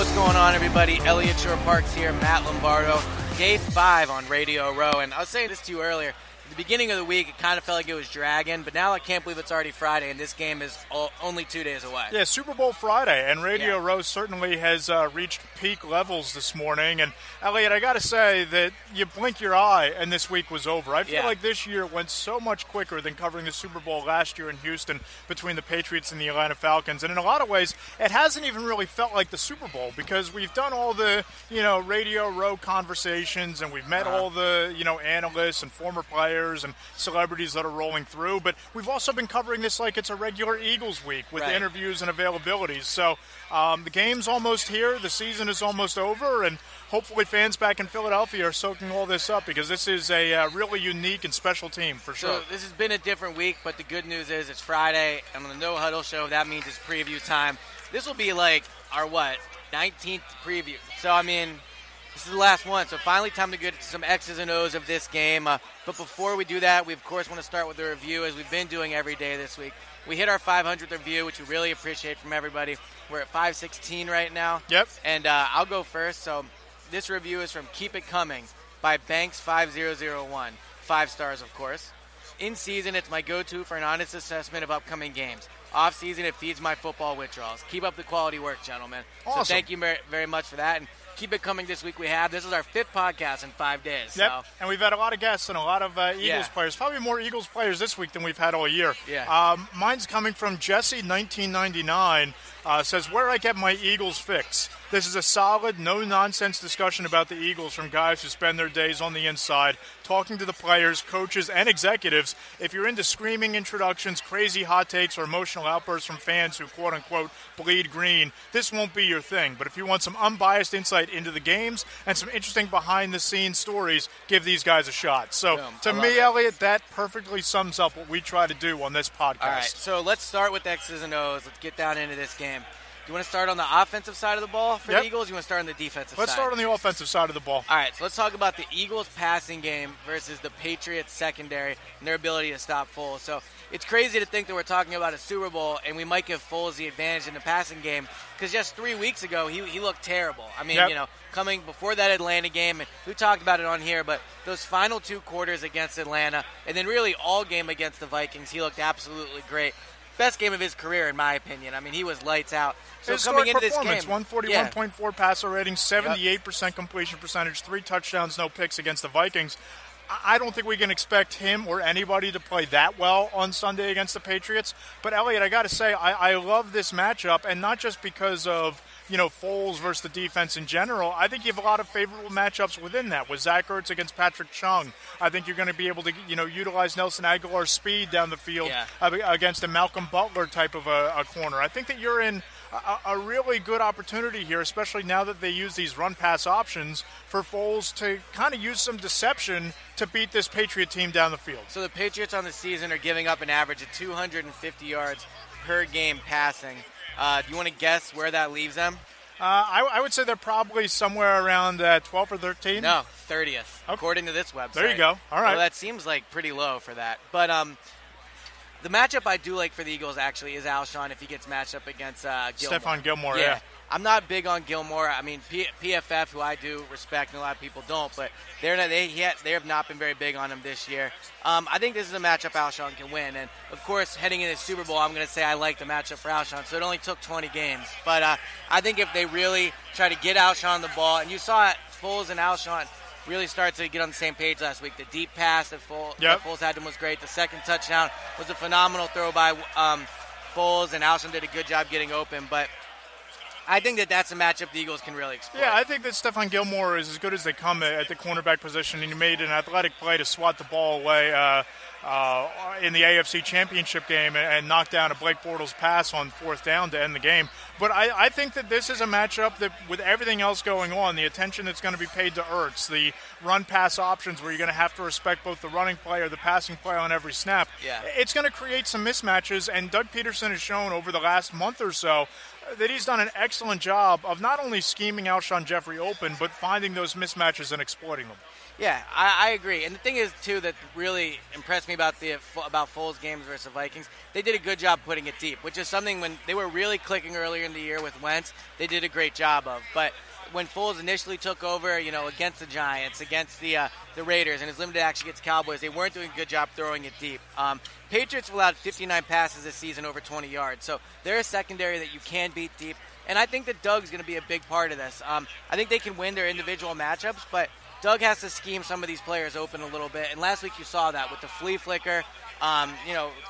what's going on, everybody? Eliot, Shorr-Parks here, Matt Lombardo. Day 5 on Radio Row, and I was saying this to you earlier. At the beginning of the week, it kind of felt like it was dragging, but now I can't believe it's already Friday, and this game is only 2 days away. Yeah, Super Bowl Friday, and Radio Row certainly has reached peak levels this morning. And, Eliot, I got to say that you blink your eye, and this week was over. I feel like this year went so much quicker than covering the Super Bowl last year in Houston between the Patriots and the Atlanta Falcons. And in a lot of ways, it hasn't even really felt like the Super Bowl because we've done all the, Radio Row conversations, and we've met all the, analysts and former players and celebrities that are rolling through, but we've also been covering this like it's a regular Eagles week with interviews and availabilities. So the game's almost here, the season is almost over, and hopefully fans back in Philadelphia are soaking all this up because this is a really unique and special team for sure. So this has been a different week, but the good news is it's Friday, and on the No-Huddle show, that means it's preview time. This will be like our, 19th preview. So, this is the last one, so finally time to get to some X's and O's of this game. But before we do that, we, of course, want to start with a review, as we've been doing every day this week. We hit our 500th review, which we really appreciate from everybody. We're at 516 right now. Yep. And I'll go first. So this review is from Keep It Coming by Banks5001. 5 stars, of course. In season, it's my go-to for an honest assessment of upcoming games. Off season, it feeds my football withdrawals. Keep up the quality work, gentlemen. Awesome. So thank you very much for that. And keep it coming this week. This is our 5th podcast in 5 days. Yep, so. And we've had a lot of guests and a lot of Eagles players. Probably more Eagles players this week than we've had all year. Yeah. Mine's coming from Jesse1999. Says, where I get my Eagles fix. This is a solid, no-nonsense discussion about the Eagles from guys who spend their days on the inside, talking to the players, coaches, and executives. If you're into screaming introductions, crazy hot takes, or emotional outbursts from fans who, quote-unquote, bleed green, this won't be your thing. But if you want some unbiased insight into the games and some interesting behind-the-scenes stories, give these guys a shot. So, to me, Eliot, that perfectly sums up what we try to do on this podcast. All right, so let's start with X's and O's. Let's get down into this game. Do you want to start on the offensive side of the ball for the Eagles, or you want to start on the defensive side? Let's start on the offensive side of the ball. All right, so let's talk about the Eagles' passing game versus the Patriots' secondary and their ability to stop Foles. So it's crazy to think that we're talking about a Super Bowl and we might give Foles the advantage in the passing game because just 3 weeks ago he looked terrible. Coming before that Atlanta game, and we talked about it on here, but those final 2 quarters against Atlanta and then really all game against the Vikings, he looked absolutely great. Best game of his career, in my opinion. He was lights out. So coming into this game, 141.4 passer rating, 78% completion percentage, 3 touchdowns, no picks against the Vikings. I don't think we can expect him or anybody to play that well on Sunday against the Patriots. But, Eliot, I got to say, I love this matchup, and not just because of Foles versus the defense in general. I think you have a lot of favorable matchups within that. With Zach Ertz against Patrick Chung, I think you're going to be able to, utilize Nelson Aguilar's speed down the field against a Malcolm Butler type of a corner. I think that you're in a really good opportunity here, especially now that they use these run-pass options for Foles to kind of use some deception to beat this Patriot team down the field. So the Patriots on the season are giving up an average of 250 yards per game passing. Do you want to guess where that leaves them? I would say they're probably somewhere around 12 or 13. No, 30th, according to this website. There you go. All right. Well, that seems like pretty low for that. But the matchup I do like for the Eagles actually is Alshon if he gets matched up against Gilmore. Stephon Gilmore, yeah. I'm not big on Gilmore. PFF, who I do respect and a lot of people don't, but they have not been very big on him this year. I think this is a matchup Alshon can win. And, of course, heading into the Super Bowl, I'm going to say I like the matchup for Alshon. So it only took 20 games. But I think if they really try to get Alshon the ball, and you saw it, Foles and Alshon really start to get on the same page last week. The deep pass that Foles had him was great. The second touchdown was a phenomenal throw by Foles, and Alshon did a good job getting open. But I think that's a matchup the Eagles can really exploit. Yeah, I think that Stephon Gilmore is as good as they come at the cornerback position, and he made an athletic play to swat the ball away in the AFC Championship game and knock down a Blake Bortles pass on 4th down to end the game. But I think that this is a matchup that, with everything else going on, the attention that's going to be paid to Ertz, the run-pass options where you're going to have to respect both the running play or the passing play on every snap, it's going to create some mismatches. And Doug Peterson has shown over the last month or so that he's done an excellent job of not only scheming Alshon Jeffrey open, but finding those mismatches and exploiting them. Yeah, I agree. And the thing is, too, that really impressed me about Foles' games versus the Vikings, they did a good job putting it deep, which is something when they were really clicking earlier in the year with Wentz, they did a great job of. But when Foles initially took over, against the Giants, against the Raiders, and his limited action against Cowboys, they weren't doing a good job throwing it deep. Patriots allowed 59 passes this season over 20 yards. So they're a secondary that you can beat deep. And I think that Doug's going to be a big part of this. I think they can win their individual matchups, but Doug has to scheme some of these players open a little bit. And last week you saw that with the flea flicker,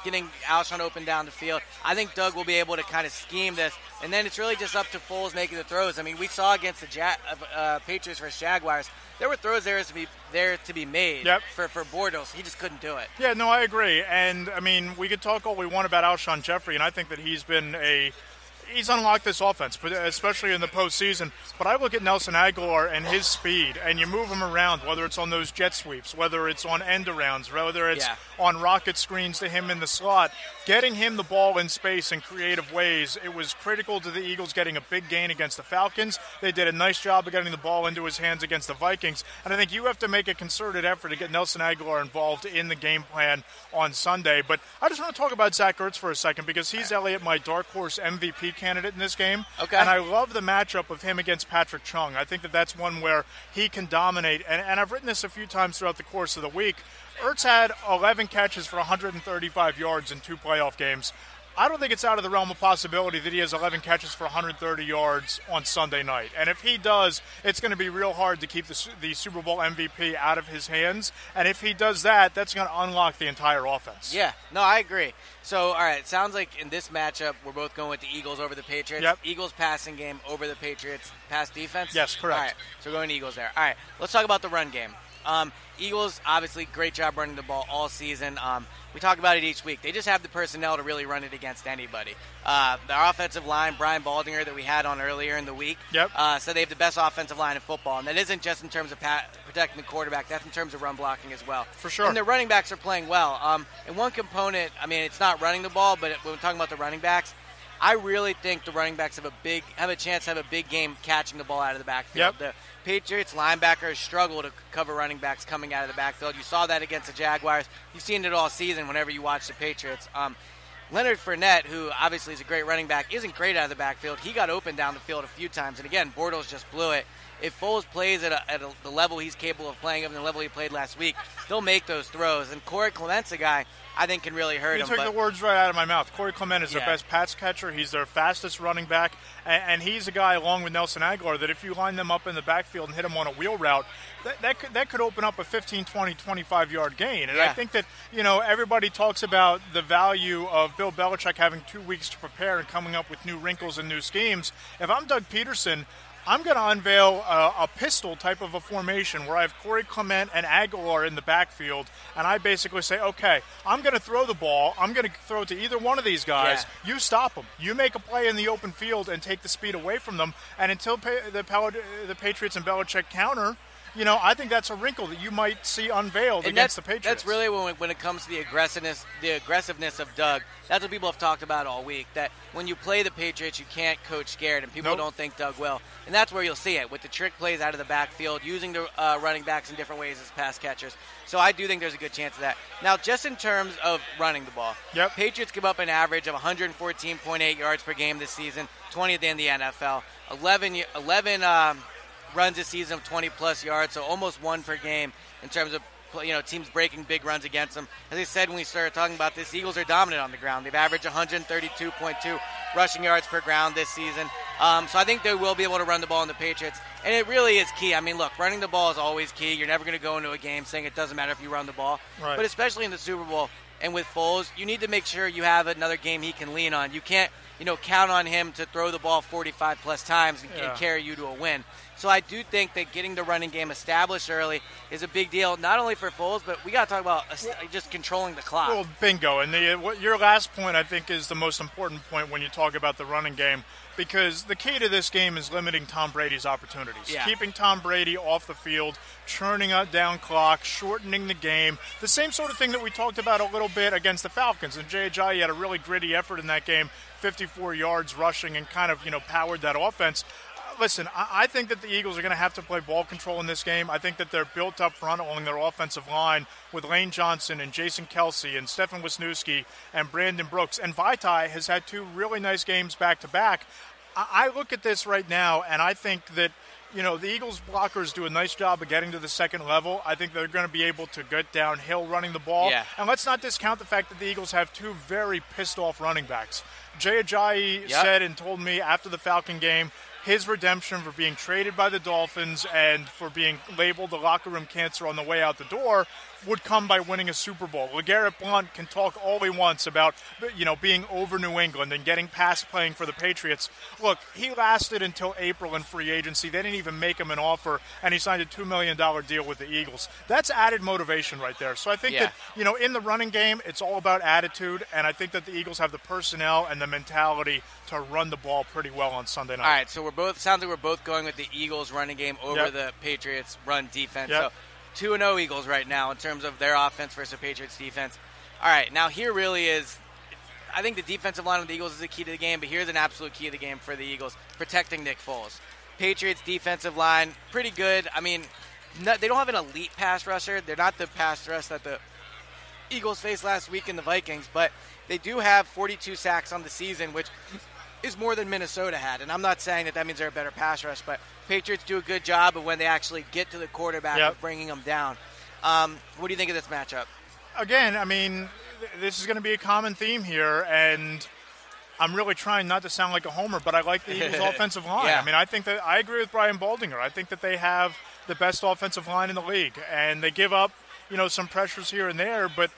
getting Alshon open down the field. I think Doug will be able to kind of scheme this. And then it's really just up to Foles making the throws. I mean, we saw against the Patriots versus Jaguars, there were throws there to be made for Bortles. He just couldn't do it. Yeah, no, I agree. And, I mean, we could talk all we want about Alshon Jeffrey, and I think that he's unlocked this offense, especially in the postseason. But I look at Nelson Aguilar and his speed, and you move him around, whether it's on those jet sweeps, whether it's on end arounds, whether it's on rocket screens to him in the slot. Getting him the ball in space in creative ways, it was critical to the Eagles getting a big gain against the Falcons. They did a nice job of getting the ball into his hands against the Vikings. And I think you have to make a concerted effort to get Nelson Aguilar involved in the game plan on Sunday. But I just want to talk about Zach Ertz for a second, because he's, Eliot, my dark horse MVP candidate in this game. Okay. And I love the matchup of him against Patrick Chung. I think that that's one where he can dominate. And I've written this a few times throughout the course of the week. Ertz had 11 catches for 135 yards in 2 playoff games. I don't think it's out of the realm of possibility that he has 11 catches for 130 yards on Sunday night. And if he does, it's going to be real hard to keep the Super Bowl MVP out of his hands. And if he does that, that's going to unlock the entire offense. Yeah, no, I agree. So, all right, it sounds like in this matchup, we're both going with the Eagles over the Patriots. Yep. Eagles passing game over the Patriots pass defense? Yes, correct. All right, so we're going to Eagles there. All right, let's talk about the run game. Eagles, obviously, great job running the ball all season. We talk about it each week. They just have the personnel to really run it against anybody. The offensive line, Brian Baldinger, that we had on earlier in the week, said they have the best offensive line in football. And that isn't just in terms of protecting the quarterback. That's in terms of run blocking as well. For sure. And their running backs are playing well. And one component, I mean, it's not running the ball, but when we're talking about the running backs, I really think the running backs have a chance to have a big game catching the ball out of the backfield. The Patriots linebackers struggle to cover running backs coming out of the backfield. You saw that against the Jaguars. You've seen it all season whenever you watch the Patriots. Leonard Fournette, who obviously is a great running back, isn't great out of the backfield. He got open down the field a few times. And again, Bortles just blew it. If Foles plays at the level he's capable of playing, of the level he played last week, they'll make those throws. And Corey Clement's a guy I think can really hurt him. You took the words right out of my mouth. Corey Clement is their best pass catcher. He's their fastest running back. And he's a guy, along with Nelson Aguilar, that if you line them up in the backfield and hit them on a wheel route, that could open up a 15, 20, 25-yard gain. And I think that, everybody talks about the value of Bill Belichick having 2 weeks to prepare and coming up with new wrinkles and new schemes. If I'm Doug Peterson, I'm going to unveil a pistol type of a formation where I have Corey Clement and Aguilar in the backfield, and I basically say, okay, I'm going to throw the ball. I'm going to throw it to either one of these guys. Yeah. You stop them. You make a play in the open field and take the speed away from them, and until the Patriots and Belichick counter, I think that's a wrinkle that you might see unveiled against the Patriots. That's really when it comes to the aggressiveness of Doug. That's what people have talked about all week, that when you play the Patriots, you can't coach scared, and people don't think Doug will. And that's where you'll see it, with the trick plays out of the backfield, using the running backs in different ways as pass catchers. So I do think there's a good chance of that. Now, just in terms of running the ball, Patriots give up an average of 114.8 yards per game this season, 20th in the NFL, 11 runs this season of 20-plus yards, so almost one per game in terms of teams breaking big runs against them. As I said when we started talking about this, Eagles are dominant on the ground. They've averaged 132.2 rushing yards per ground this season. So I think they will be able to run the ball in the Patriots. And it really is key. I mean, look, running the ball is always key. You're never going to go into a game saying it doesn't matter if you run the ball. Right. But especially in the Super Bowl and with Foles, you need to make sure you have another game he can lean on. You can't, count on him to throw the ball 45-plus times and carry you to a win. So I do think that getting the running game established early is a big deal, not only for Foles, but we got to talk about just controlling the clock. Well, bingo. And your last point, I think, is the most important point when you talk about the running game, because the key to this game is limiting Tom Brady's opportunities. Yeah. Keeping Tom Brady off the field, churning out down clock, shortening the game. The same sort of thing that we talked about a little bit against the Falcons. And Jay Ajayi had a really gritty effort in that game, 54 yards rushing, and kind of, powered that offense. Listen, I think that the Eagles are going to have to play ball control in this game. I think that they're built up front along their offensive line with Lane Johnson and Jason Kelsey and Stefan Wisniewski and Brandon Brooks. And Vaitai has had 2 really nice games back-to-back. I look at this right now, and I think that, the Eagles blockers do a nice job of getting to the second level. I think they're going to be able to get downhill running the ball. Yeah. And let's not discount the fact that the Eagles have 2 very pissed-off running backs. Jay Ajayi said and told me after the Falcon game, his redemption for being traded by the Dolphins and for being labeled the locker room cancer on the way out the door would come by winning a Super Bowl. LeGarrette Blount can talk all he wants about, being over New England and getting past playing for the Patriots. Look, he lasted until April in free agency. They didn't even make him an offer, and he signed a $2 million deal with the Eagles. That's added motivation right there. So I think that, in the running game, it's all about attitude, and I think that the Eagles have the personnel and the mentality to run the ball pretty well on Sunday night. All right, so sounds like we're both going with the Eagles running game over the Patriots run defense. So 2-0 Eagles right now in terms of their offense versus the Patriots defense. All right, now here really is, I think the defensive line of the Eagles is the key to the game, but here's an absolute key to the game for the Eagles, protecting Nick Foles. Patriots defensive line, pretty good. I mean, they don't have an elite pass rusher. They're not the pass rush that the Eagles faced last week in the Vikings, but they do have 42 sacks on the season, which is more than Minnesota had. And I'm not saying that means they're a better pass rush, but Patriots do a good job of when they actually get to the quarterback of bringing them down. What do you think of this matchup? Again, I mean, this is going to be a common theme here, and I'm really trying not to sound like a homer, but I like the Eagles' offensive line. I mean, I think that I agree with Brian Baldinger. I think that they have the best offensive line in the league, and they give up, some pressures here and there, but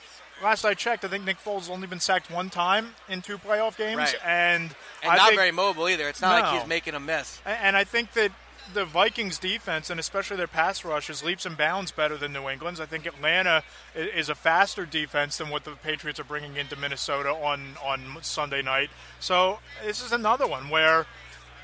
last I checked, I think Nick Foles has only been sacked 1 time in 2 playoff games. And not very mobile either. It's not like he's making a miss. And I think that the Vikings defense, and especially their pass rush, is leaps and bounds better than New England's. I think Atlanta is a faster defense than what the Patriots are bringing into Minnesota on Sunday night. So this is another one where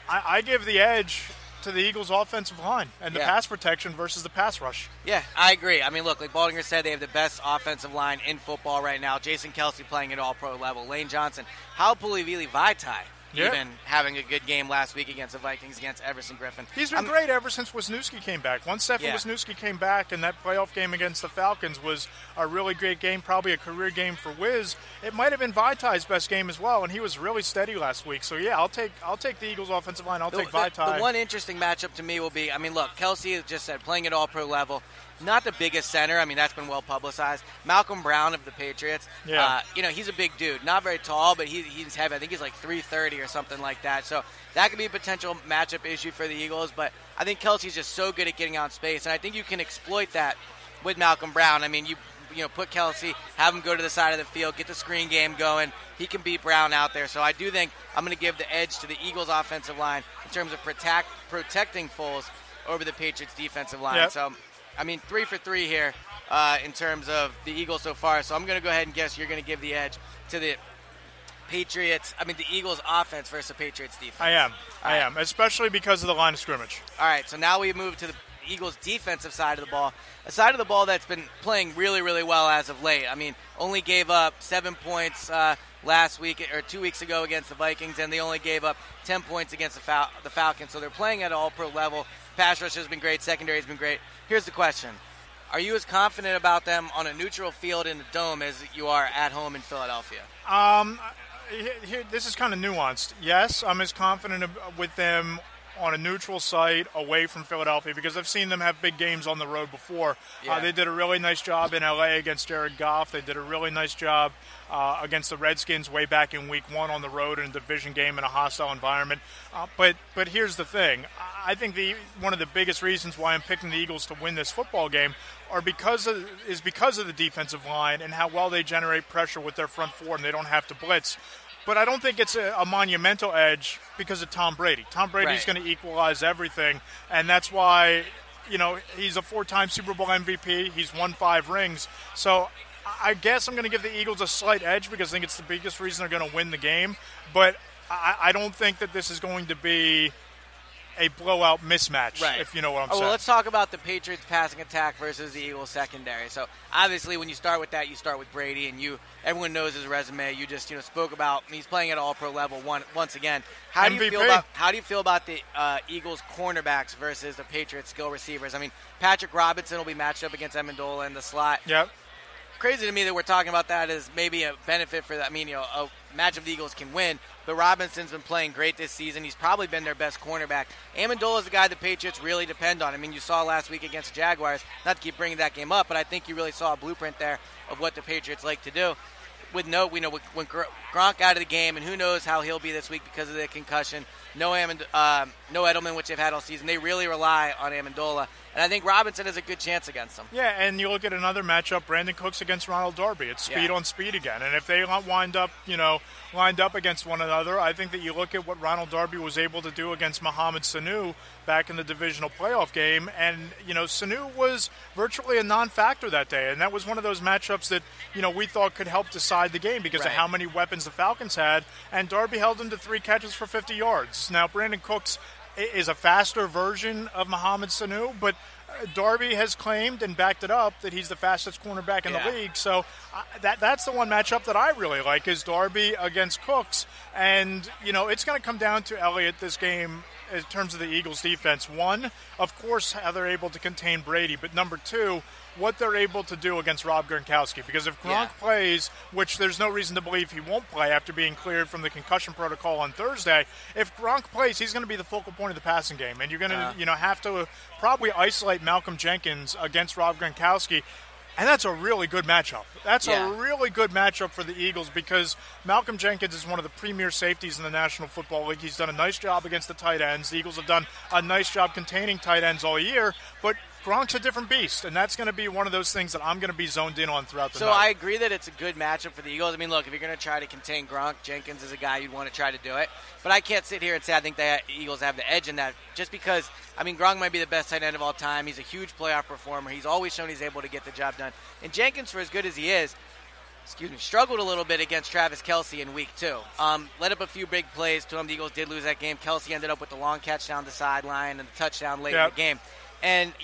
I give the edge to the Eagles' offensive line and the pass protection versus the pass rush. Yeah, I agree. I mean, look, like Baldinger said, they have the best offensive line in football right now. Jason Kelsey playing at all-pro level. Lane Johnson. How Pulivilli Vaitai even having a good game last week against the Vikings, against Everson Griffin. He's been great ever since Wisniewski came back. Once Stefan Wisniewski came back, and that playoff game against the Falcons was a really great game, probably a career game for Wiz. It might have been Vaitai's best game as well, and he was really steady last week. So, I'll take the Eagles' offensive line. I'll take Vaitai. The one interesting matchup to me will be, I mean, look, Kelsey just said playing at all-pro level. Not the biggest center. I mean, that's been well publicized. Malcolm Brown of the Patriots. He's a big dude. Not very tall, but he's heavy. I think he's like 330 or something like that. So that could be a potential matchup issue for the Eagles. But I think Kelsey's just so good at getting out space, and I think you can exploit that with Malcolm Brown. I mean, you put Kelsey, have him go to the side of the field, get the screen game going. He can beat Brown out there. So I do think I'm going to give the edge to the Eagles' offensive line in terms of protecting Foles over the Patriots' defensive line. Yep. So, I mean, 3 for 3 here in terms of the Eagles so far. So I'm going to go ahead and guess you're going to give the edge to the the Eagles offense versus the Patriots defense. I am, especially because of the line of scrimmage. All right, so now we move to the Eagles defensive side of the ball, a side of the ball that's been playing really, really well as of late. I mean, only gave up 7 points last week or 2 weeks ago against the Vikings, and they only gave up 10 points against the Falcons. So they're playing at all-pro level. Pass rush has been great. Secondary has been great. Here's the question. Are you as confident about them on a neutral field in the Dome as you are at home in Philadelphia? This is kind of nuanced. Yes, I'm as confident with them on a neutral site away from Philadelphia because I've seen them have big games on the road before. They did a really nice job in L.A. against Jared Goff. They did a really nice job against the Redskins way back in Week 1 on the road in a division game in a hostile environment. But here's the thing. I think one of the biggest reasons why I'm picking the Eagles to win this football game is because of the defensive line and how well they generate pressure with their front four and they don't have to blitz. But I don't think it's a monumental edge because of Tom Brady. Tom Brady's going to equalize everything, and that's why, he's a 4-time Super Bowl MVP. He's won 5 rings. So I guess I'm going to give the Eagles a slight edge because I think it's the biggest reason they're going to win the game. But I don't think that this is going to be a blowout mismatch, right. if you know what I'm saying. Well, let's talk about the Patriots passing attack versus the Eagles secondary. So obviously, when you start with that, you start with Brady, and everyone knows his resume. You just spoke about he's playing at All-Pro level once again. How do you feel about the Eagles cornerbacks versus the Patriots skill receivers? I mean, Patrick Robinson will be matched up against Amendola in the slot. Yep. Crazy to me that we're talking about that as maybe a benefit for that. I mean, a matchup the Eagles can win, but Robinson's been playing great this season. He's probably been their best cornerback. Amendola is the guy the Patriots really depend on. I mean, you saw last week against the Jaguars, not to keep bringing that game up, but I think you really saw a blueprint there of what the Patriots like to do. When Gronk out of the game, and who knows how he'll be this week because of the concussion. No Edelman, which they've had all season. They really rely on Amendola, and I think Robinson has a good chance against them. Yeah, and you look at another matchup, Brandon Cooks against Ronald Darby. It's speed on speed again, and if they wind up, lined up against one another, I think that you look at what Ronald Darby was able to do against Mohamed Sanu back in the divisional playoff game, and Sanu was virtually a non-factor that day, and that was one of those matchups that we thought could help decide the game because of how many weapons the Falcons had, and Darby held him to 3 catches for 50 yards. Now, Brandon Cooks is a faster version of Mohamed Sanu, but Darby has claimed and backed it up that he's the fastest cornerback in the league. So that's the one matchup that I really like is Darby against Cooks. And, it's going to come down to Eliot this game in terms of the Eagles' defense. One, of course, how they're able to contain Brady. But number two, what they're able to do against Rob Gronkowski. Because if Gronk plays, which there's no reason to believe he won't play after being cleared from the concussion protocol on Thursday, if Gronk plays, he's going to be the focal point of the passing game. And you're going to have to probably isolate Malcolm Jenkins against Rob Gronkowski. And that's a really good matchup. That's a really good matchup for the Eagles because Malcolm Jenkins is one of the premier safeties in the National Football League. He's done a nice job against the tight ends. The Eagles have done a nice job containing tight ends all year, but Gronk's a different beast, and that's going to be one of those things that I'm going to be zoned in on throughout the night. So I agree that it's a good matchup for the Eagles. I mean, look, if you're going to try to contain Gronk, Jenkins is a guy you'd want to try to do it. But I can't sit here and say I think the Eagles have the edge in that just because, Gronk might be the best tight end of all time. He's a huge playoff performer. He's always shown he's able to get the job done. And Jenkins, for as good as he is, struggled a little bit against Travis Kelce in week 2. Led up a few big plays to him. The Eagles did lose that game. Kelce ended up with the long catch down the sideline and the touchdown late in the game. And,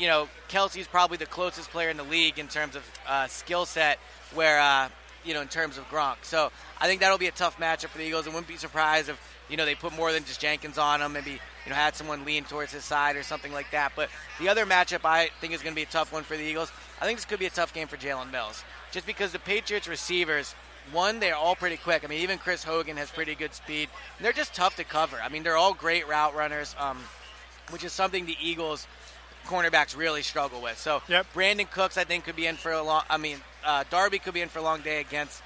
Kelce's probably the closest player in the league in terms of skill set where, in terms of Gronk. So I think that'll be a tough matchup for the Eagles. I wouldn't be surprised if, they put more than just Jenkins on him, maybe, had someone lean towards his side or something like that. But the other matchup I think is going to be a tough one for the Eagles. I think this could be a tough game for Jalen Mills. Just because the Patriots receivers, one, they're all pretty quick. Even Chris Hogan has pretty good speed. And they're just tough to cover. they're all great route runners, which is something the Eagles cornerbacks really struggle with. So Brandon Cooks, I think, could be in for a long – Darby could be in for a long day against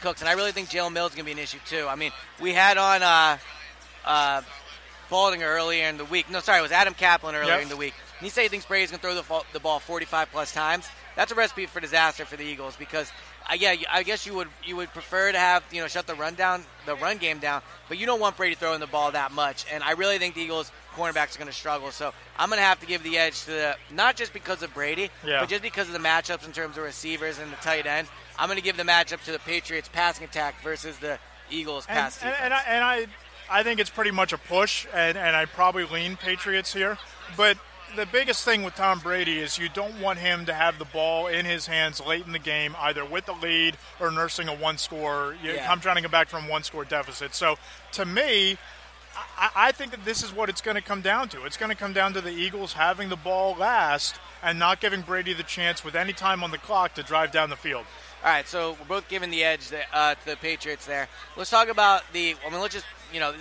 Cooks. And I really think Jalen Mills is going to be an issue too. We had on Baldinger earlier in the week. No, sorry, it was Adam Kaplan earlier in the week. And he said he thinks Brady's going to throw the ball 45-plus times. That's a recipe for disaster for the Eagles because, I guess you would prefer to have, shut the run game down, but you don't want Brady throwing the ball that much. And I really think the Eagles cornerbacks are going to struggle. So I'm going to have to give the edge to not just because of Brady, but just because of the matchups in terms of receivers and the tight end. I'm going to give the matchup to the Patriots passing attack versus the Eagles pass defense. And I think it's pretty much a push, and I probably lean Patriots here. But the biggest thing with Tom Brady is you don't want him to have the ball in his hands late in the game, either with the lead or nursing a one-score. I'm trying to go back from one-score deficit. So, to me, I think that this is what it's going to come down to. It's going to come down to the Eagles having the ball last and not giving Brady the chance with any time on the clock to drive down the field. All right, so we're both giving the edge to the Patriots there. Let's talk about the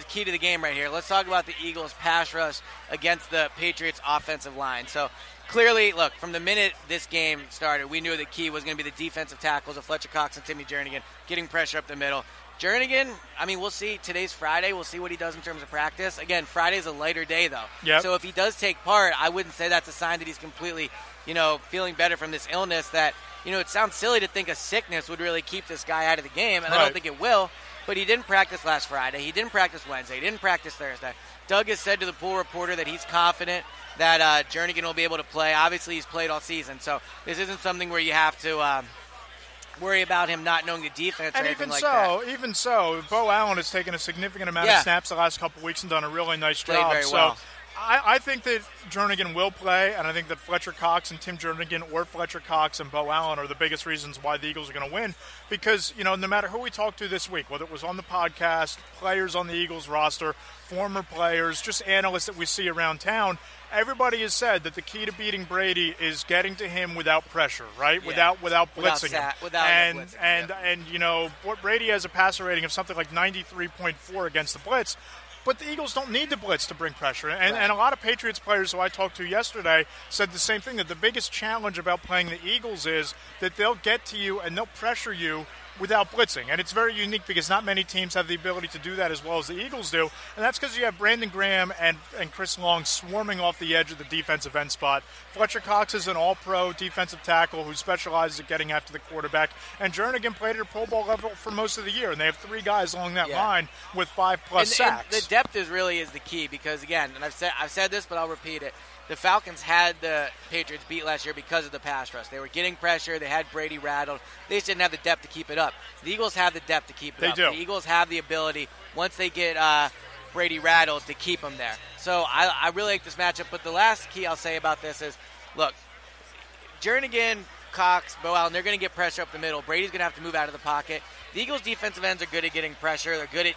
key to the game right here. Let's talk about the Eagles' pass rush against the Patriots' offensive line. So clearly, look, from the minute this game started, we knew the key was going to be the defensive tackles of Fletcher Cox and Timmy Jernigan, getting pressure up the middle. Jernigan, we'll see. Today's Friday. We'll see what he does in terms of practice. Again, Friday's a lighter day, though. Yep. So if he does take part, I wouldn't say that's a sign that he's completely, feeling better from this illness that, it sounds silly to think a sickness would really keep this guy out of the game, and I don't think it will. But he didn't practice last Friday. He didn't practice Wednesday. He didn't practice Thursday. Doug has said to the pool reporter that he's confident that Jernigan will be able to play. Obviously, he's played all season, so this isn't something where you have to worry about him not knowing the defense or anything like that. Even so, Bo Allen has taken a significant amount of snaps the last couple of weeks and done a really nice job. Played very well. I think that Jernigan will play, and I think that Fletcher Cox and Tim Jernigan or Fletcher Cox and Bo Allen are the biggest reasons why the Eagles are going to win. Because, no matter who we talked to this week, whether it was on the podcast, players on the Eagles roster, former players, just analysts that we see around town, everybody has said that the key to beating Brady is getting to him without pressure, right? Yeah. Without blitzing him. And Brady has a passer rating of something like 93.4 against the blitz. But the Eagles don't need the blitz to bring pressure. And a lot of Patriots players who I talked to yesterday said the same thing, that the biggest challenge about playing the Eagles is that they'll get to you and they'll pressure you without blitzing. And it's very unique because not many teams have the ability to do that as well as the Eagles do. And that's because you have Brandon Graham and Chris Long swarming off the edge of the defensive end spot. Fletcher Cox is an all-pro defensive tackle who specializes at getting after the quarterback. And Jernigan played at a Pro Bowl level for most of the year. And they have 3 guys along that line with 5+ sacks. And the depth is the key because, again, and I've said this, but I'll repeat it. The Falcons had the Patriots beat last year because of the pass rush. They were getting pressure. They had Brady rattled. They just didn't have the depth to keep it up. The Eagles have the depth to keep it up. They do. The Eagles have the ability, once they get Brady rattled, to keep him there. So I really like this matchup. But the last key I'll say about this is, look, Jernigan, Cox, Bo Allen, they're going to get pressure up the middle. Brady's going to have to move out of the pocket. The Eagles' defensive ends are good at getting pressure. They're good at,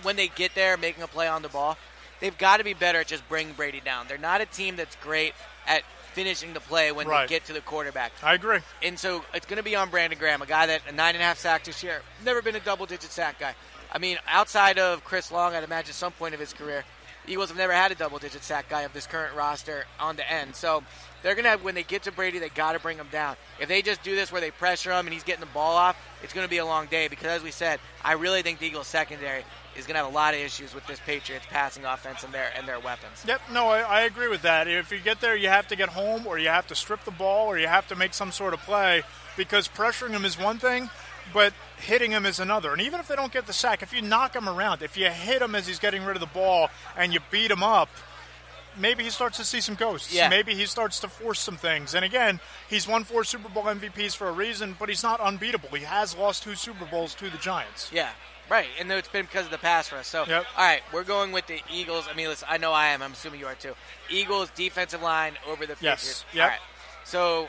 when they get there, making a play on the ball. They've got to be better at just bringing Brady down. They're not a team that's great at finishing the play when they get to the quarterback. I agree. And so it's going to be on Brandon Graham, a guy that 9.5 sacks this year, never been a double-digit sack guy. I mean, outside of Chris Long, I'd imagine some point of his career, the Eagles have never had a double-digit sack guy of this current roster on the end. So they're going to have, when they get to Brady, they got to bring him down. If they just do this where they pressure him and he's getting the ball off, it's going to be a long day because, as we said, I really think the Eagles' secondary is going to have a lot of issues with this Patriots passing offense and their weapons. Yep, no, I agree with that. If you get there, you have to get home, or you have to strip the ball, or you have to make some sort of play, because pressuring him is one thing, but hitting him is another. And even if they don't get the sack, if you knock him around, if you hit him as he's getting rid of the ball and you beat him up, maybe he starts to see some ghosts. Yeah. Maybe he starts to force some things. And again, he's won 4 Super Bowl MVPs for a reason, but he's not unbeatable. He has lost 2 Super Bowls to the Giants. Yeah. Right, and it's been because of the pass rush. So, All right, we're going with the Eagles. I mean, listen, I know I am. I'm assuming you are too. Eagles defensive line over the Patriots. Yep. All right, so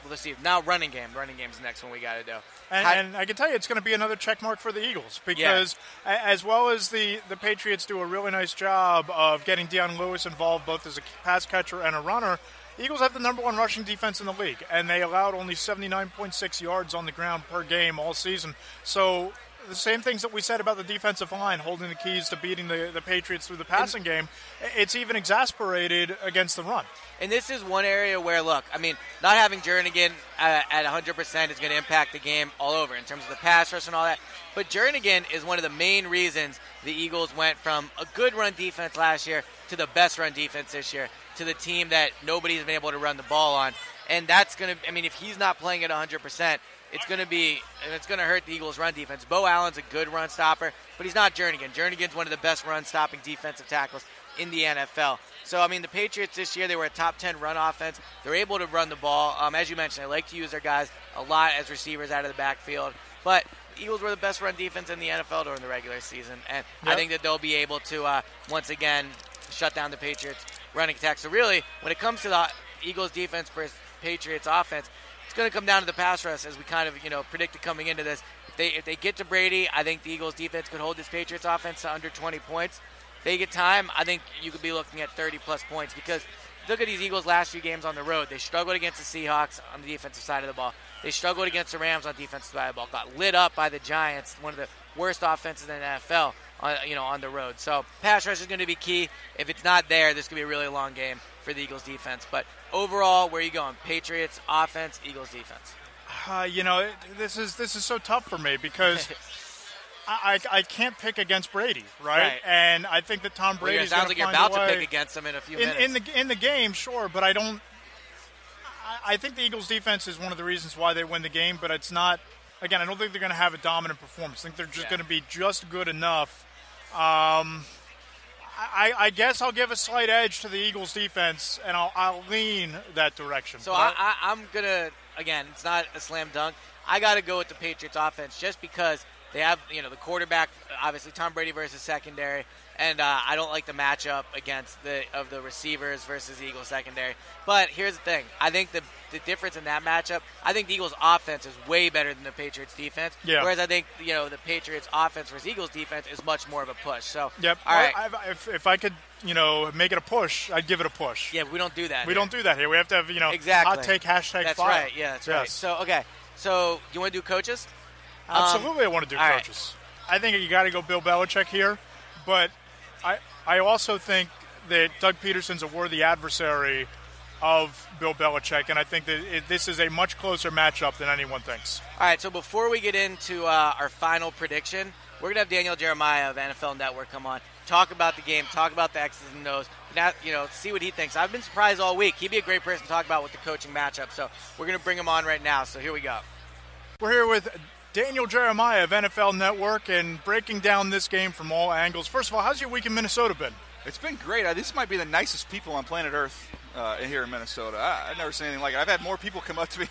let's see. Now running game. Running game's the next one we got to do. And I can tell you it's going to be another check mark for the Eagles because as well as the Patriots do a really nice job of getting Deion Lewis involved both as a pass catcher and a runner, Eagles have the number 1 rushing defense in the league, and they allowed only 79.6 yards on the ground per game all season. So the same things that we said about the defensive line holding the keys to beating the Patriots through the passing game, it's even exasperated against the run. And this is one area where, look, I mean, not having Jernigan at 100% is going to impact the game all over in terms of the pass rush and all that. But Jernigan is one of the main reasons the Eagles went from a good run defense last year to the best run defense this year, to the team that nobody's been able to run the ball on. And that's going to, I mean, if he's not playing at 100%, it's going to hurt the Eagles' run defense. Bo Allen's a good run stopper, but he's not Jernigan. Jernigan's one of the best run-stopping defensive tackles in the NFL. So, I mean, the Patriots this year, they were a top 10 run offense. They're able to run the ball. As you mentioned, they like to use their guys a lot as receivers out of the backfield. But the Eagles were the best run defense in the NFL during the regular season. And I think that they'll be able to, once again, shut down the Patriots' running attack. So, really, when it comes to the Eagles' defense versus Patriots' offense, it's going to come down to the pass rush, as we kind of, predicted coming into this. If they get to Brady, I think the Eagles' defense could hold this Patriots' offense to under 20 points. If they get time, I think you could be looking at 30-plus points because look at these Eagles' last few games on the road. They struggled against the Seahawks on the defensive side of the ball. They struggled against the Rams on the defensive side of the ball. Got lit up by the Giants, one of the worst offenses in the NFL, on the road. So pass rush is going to be key. If it's not there, this could be a really long game for the Eagles' defense. But overall, where are you going? Patriots offense, Eagles defense. This is so tough for me because I can't pick against Brady, right? And I think that Tom Brady's going to find a way. Sounds like you're about to pick against him in a few minutes. In the game, sure, but I don't. I think the Eagles' defense is one of the reasons why they win the game, but it's not. Again, I don't think they're going to have a dominant performance. I think they're just going to be just good enough. I guess I'll give a slight edge to the Eagles' defense, and I'll lean that direction. So I'm going to, again, it's not a slam dunk. I got to go with the Patriots' offense just because They have, the quarterback, obviously Tom Brady versus secondary, and I don't like the matchup against the receivers versus the Eagles secondary. But here's the thing. I think the difference in that matchup, I think the Eagles offense is way better than the Patriots defense. Yeah. Whereas I think, the Patriots offense versus Eagles defense is much more of a push. So, yep. All right. If I could, make it a push, I'd give it a push. Yeah, we don't do that. We don't do that here. We have to have, exactly. hot take, hashtag That's fire. right. Yeah, that's right. So, okay. So, you want to do coaches? Absolutely, I want to do coaches. Right. I think you got to go Bill Belichick here, but I also think that Doug Peterson's a worthy adversary of Bill Belichick, and I think that this is a much closer matchup than anyone thinks. All right, so before we get into our final prediction, we're going to have Daniel Jeremiah of NFL Network come on, talk about the game, talk about the X's and O's, now, see what he thinks. I've been surprised all week. He'd be a great person to talk about with the coaching matchup, so we're going to bring him on right now, so here we go. We're here with Daniel Jeremiah of NFL Network and breaking down this game from all angles. First of all, how's your week in Minnesota been? It's been great. This might be the nicest people on planet Earth here in Minnesota. I've never seen anything like it. I've had more people come up to me.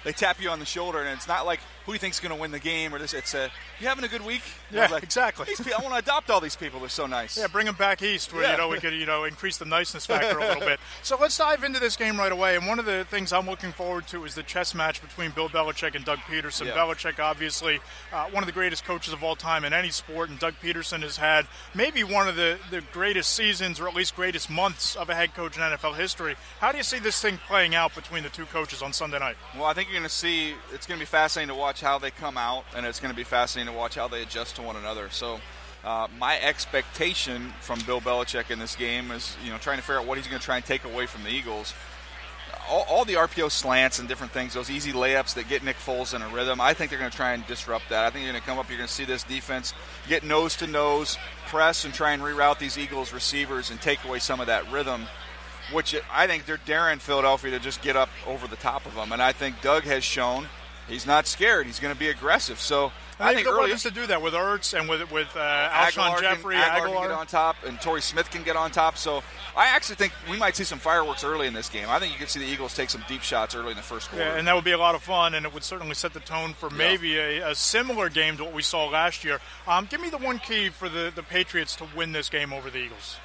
They tap you on the shoulder, and it's not like, who do you think's going to win the game or this. It's you having a good week? Yeah, like, exactly. I want to adopt all these people. They're so nice. Yeah, bring them back east where, we could, increase the niceness factor a little bit. So let's dive into this game right away. And one of the things I'm looking forward to is the chess match between Bill Belichick and Doug Peterson. Yeah. Belichick, obviously, one of the greatest coaches of all time in any sport, and Doug Peterson has had maybe one of the greatest seasons or at least greatest months of a head coach in NFL history. How do you see this thing playing out between the two coaches on Sunday night? Well, I think you're going to see it's going to be fascinating to watch how they come out, and it's going to be fascinating to watch how they adjust to one another. So my expectation from Bill Belichick in this game is, trying to figure out what he's going to try and take away from the Eagles. All the RPO slants and different things, those easy layups that get Nick Foles in a rhythm, I think they're going to try and disrupt that. I think you're going to come up, you're going to see this defense get nose-to-nose, press, and try and reroute these Eagles receivers and take away some of that rhythm, which I think they're daring Philadelphia to just get up over the top of them. And I think Doug has shown he's not scared. He's going to be aggressive. So I think early to do that with Ertz and with Alshon Jeffrey, Aguilar can get on top, and Torrey Smith can get on top. So I actually think we might see some fireworks early in this game. I think you could see the Eagles take some deep shots early in the first quarter. Yeah, and that would be a lot of fun, and it would certainly set the tone for maybe a similar game to what we saw last year. Give me the one key for the Patriots to win this game over the Eagles.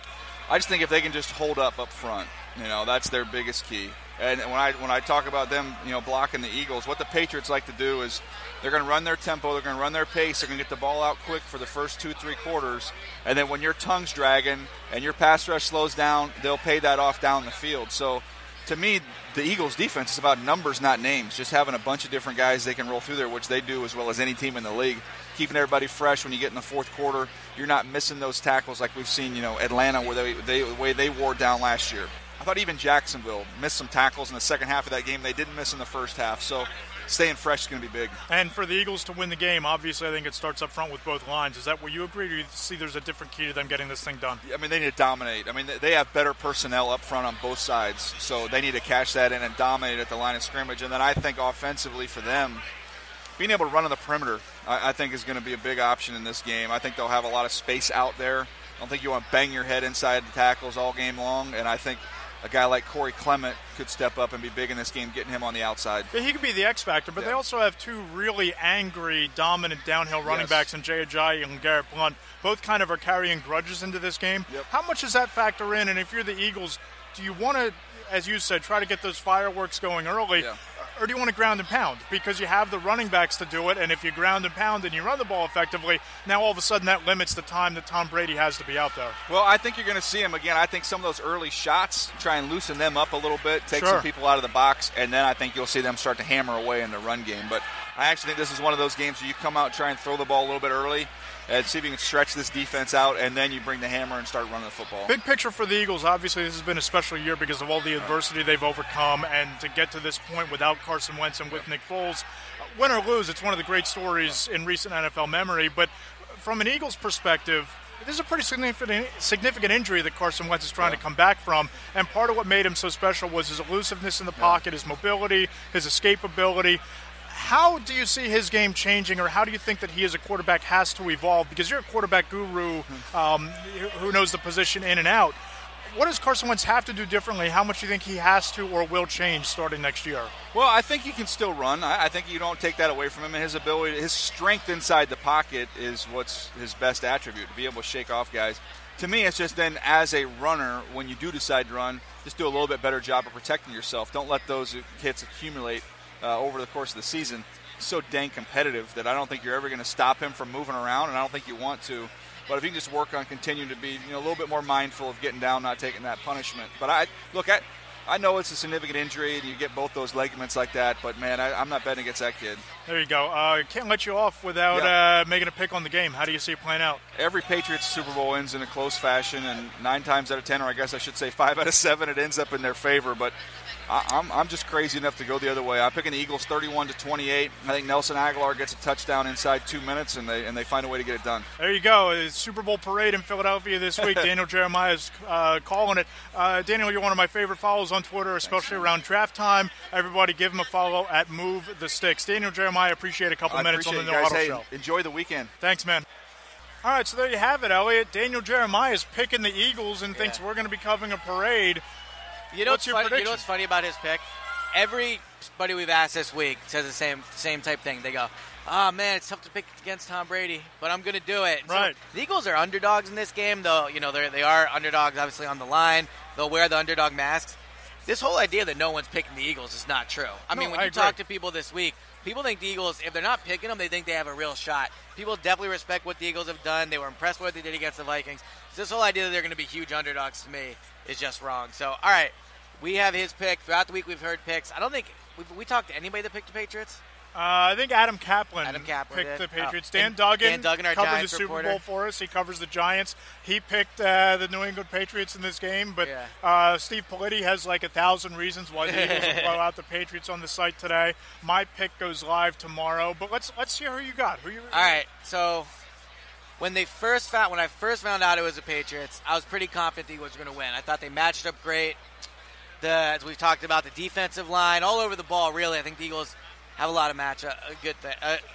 I just think if they can just hold up front, that's their biggest key. And when I talk about them, blocking the Eagles, what the Patriots like to do is they're going to run their tempo, they're going to run their pace, they're going to get the ball out quick for the first 2-3 quarters, and then when your tongue's dragging and your pass rush slows down, they'll pay that off down the field. So to me, the Eagles' defense is about numbers, not names, just having a bunch of different guys they can roll through there, which they do as well as any team in the league, keeping everybody fresh when you get in the fourth quarter. You're not missing those tackles like we've seen, Atlanta, where the way they wore down last year. I thought even Jacksonville missed some tackles in the second half of that game. They didn't miss in the first half. So staying fresh is going to be big. And for the Eagles to win the game, obviously I think it starts up front with both lines. Is that what you agree, or do you see there's a different key to them getting this thing done? I mean, they need to dominate. I mean, they have better personnel up front on both sides, so they need to cash that in and dominate at the line of scrimmage. And then I think offensively for them, being able to run on the perimeter, I think is going to be a big option in this game. I think they'll have a lot of space out there. I don't think you want to bang your head inside the tackles all game long, and I think a guy like Corey Clement could step up and be big in this game, getting him on the outside. Yeah, he could be the X factor, but they also have two really angry, dominant downhill running backs in Jay Ajayi and Garrett Blount. Both kind of are carrying grudges into this game. Yep. How much does that factor in? And if you're the Eagles, do you want to, as you said, try to get those fireworks going early? Yeah. Or do you want to ground and pound? Because you have the running backs to do it, and if you ground and pound and you run the ball effectively, now all of a sudden that limits the time that Tom Brady has to be out there. Well, I think you're going to see him again. I think some of those early shots, try and loosen them up a little bit, take some people out of the box, and then I think you'll see them start to hammer away in the run game. But I actually think this is one of those games where you come out and try and throw the ball a little bit early and see if you can stretch this defense out, and then you bring the hammer and start running the football. Big picture for the Eagles, obviously this has been a special year because of all the adversity they've overcome, and to get to this point without Carson Wentz and with Nick Foles, win or lose, it's one of the great stories in recent NFL memory. But from an Eagles perspective, this is a pretty significant injury that Carson Wentz is trying to come back from, and part of what made him so special was his elusiveness in the pocket, his mobility, his escapability. How do you see his game changing, or how do you think that he as a quarterback has to evolve? Because you're a quarterback guru who knows the position in and out. what does Carson Wentz have to do differently? How much do you think he has to or will change starting next year? Well, I think he can still run. I think you don't take that away from him. And his ability, his strength inside the pocket is what's his best attribute, to be able to shake off guys. To me, it's just then as a runner, when you do decide to run, just do a little bit better job of protecting yourself. Don't let those hits accumulate over the course of the season. It's so dang competitive that I don't think you're ever going to stop him from moving around, and I don't think you want to. But if you can just work on continuing to be a little bit more mindful of getting down, not taking that punishment. But I know it's a significant injury, and you get both those ligaments like that. But, man, I'm not betting against that kid. There you go. Can't let you off without making a pick on the game. How do you see it playing out? Every Patriots Super Bowl ends in a close fashion, and 9 times out of 10, or I guess I should say 5 out of 7, it ends up in their favor. But I'm just crazy enough to go the other way. I'm picking the Eagles 31-28. I think Nelson Aguilar gets a touchdown inside 2 minutes, and they find a way to get it done. There you go. It's Super Bowl parade in Philadelphia this week. Daniel Jeremiah is calling it. Daniel, you're one of my favorite follows on Twitter, especially around draft time. Everybody give him a follow at Move the Sticks. Daniel Jeremiah, appreciate a couple minutes on the No-Huddle Show. Enjoy the weekend. Thanks, man. All right, so there you have it, Eliot. Daniel Jeremiah is picking the Eagles and thinks we're going to be covering a parade. What's your prediction? You know what's funny about his pick? Everybody we've asked this week says the same type thing. They go, "Oh man, it's tough to pick against Tom Brady, but I'm going to do it." Right. So the Eagles are underdogs in this game, though. They are underdogs, obviously on the line. They'll wear the underdog masks. This whole idea that no one's picking the Eagles is not true. When you talk to people this week, people think the Eagles, if they're not picking them, they think they have a real shot. People definitely respect what the Eagles have done. They were impressed with what they did against the Vikings. So this whole idea that they're going to be huge underdogs to me is just wrong. So, all right, we have his pick. Throughout the week we've heard picks. I don't think we talked to anybody that picked the Patriots. I think Adam Kaplan did. picked the Patriots. Dan Duggan, our covered Giants the Super reporter. Bowl for us. He covers the Giants. He picked the New England Patriots in this game. But Steve Politti has like 1,000 reasons why the Eagles will blow out the Patriots on the site today. My pick goes live tomorrow. But let's hear who you got. All right, so when I first found out it was the Patriots, I was pretty confident the Eagles were going to win. I thought they matched up great. As we've talked about, the defensive line, all over the ball, really. I think the Eagles have a lot of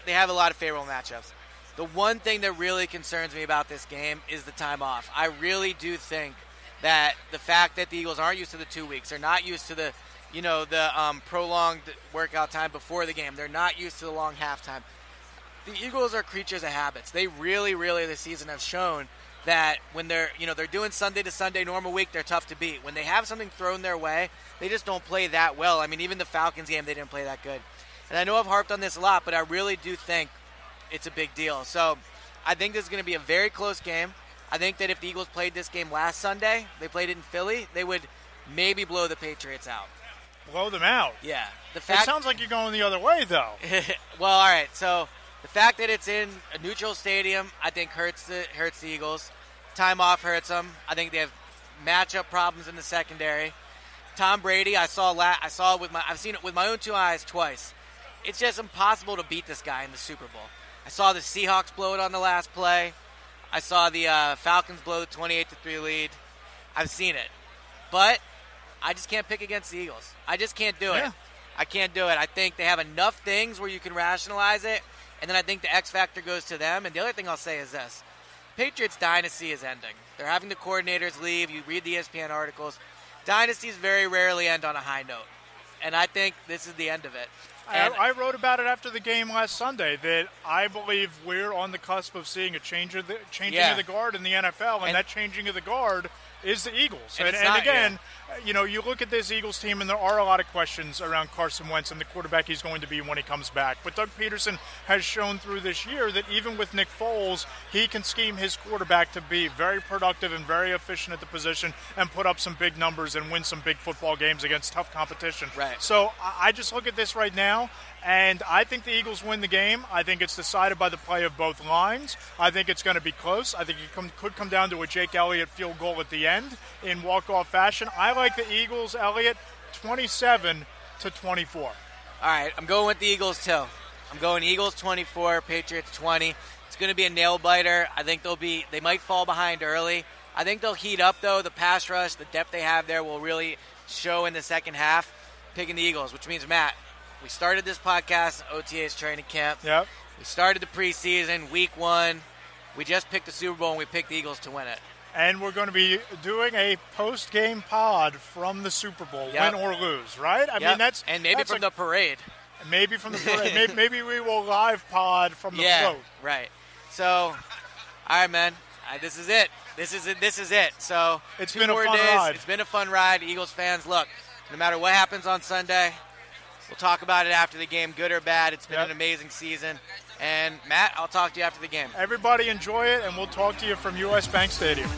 they have a lot of favorable matchups. The one thing that really concerns me about this game is the time off. I really do think that the fact that the Eagles aren't used to the 2 weeks, they're not used to the prolonged workout time before the game, they're not used to the long halftime. The Eagles are creatures of habits. They really, really this season have shown that when they're doing Sunday to Sunday normal week, they're tough to beat. When they have something thrown their way, they just don't play that well. I mean, even the Falcons game, they didn't play that good. And I know I've harped on this a lot, but I really do think it's a big deal. So I think this is going to be a very close game. I think that if the Eagles played this game last Sunday, they played it in Philly, they would maybe blow the Patriots out. Blow them out? Yeah. It sounds like you're going the other way, though. Well, all right. So the fact that it's in a neutral stadium, I think hurts the Eagles. Time off hurts them. I think they have matchup problems in the secondary. Tom Brady, I've seen it with my own 2 eyes twice. It's just impossible to beat this guy in the Super Bowl. I saw the Seahawks blow it on the last play. I saw the Falcons blow the 28-3 lead. I've seen it. But I just can't pick against the Eagles. I just can't do it. I can't do it. I think they have enough things where you can rationalize it, and then I think the X factor goes to them. And the other thing I'll say is this. Patriots dynasty is ending. They're having the coordinators leave. You read the ESPN articles. Dynasties very rarely end on a high note. And I think this is the end of it. I wrote about it after the game last Sunday that I believe we're on the cusp of seeing a changing of the guard in the NFL, and that changing of the guard is the Eagles. And again, you look at this Eagles team, and there are a lot of questions around Carson Wentz and the quarterback he's going to be when he comes back. But Doug Peterson has shown through this year that even with Nick Foles, he can scheme his quarterback to be very productive and very efficient at the position and put up some big numbers and win some big football games against tough competition. Right. So I just look at this right now, and I think the Eagles win the game. I think it's decided by the play of both lines. I think it's going to be close. I think it could come down to a Jake Elliott field goal at the end in walk-off fashion. I like the Eagles, Elliott, 27-24. All right, I'm going with the Eagles too. I'm going Eagles 24, Patriots 20. It's going to be a nail-biter. I think they might fall behind early. I think they'll heat up, though. The pass rush, the depth they have there will really show in the second half. Picking the Eagles, which means, Matt, we started this podcast, OTA's training camp. Yep. We started the preseason, week 1. We just picked the Super Bowl, and we picked the Eagles to win it. And we're going to be doing a post-game pod from the Super Bowl, win or lose, right? I mean, that's and maybe from the parade. Maybe from the parade. maybe we will live pod from the float. Right. So, all right, man. This is it. This is it. So it's been a fun ride. It's been a fun ride. Eagles fans, look, no matter what happens on Sunday, we'll talk about it after the game, good or bad. It's been an amazing season. And, Matt, I'll talk to you after the game. Everybody enjoy it, and we'll talk to you from U.S. Bank Stadium.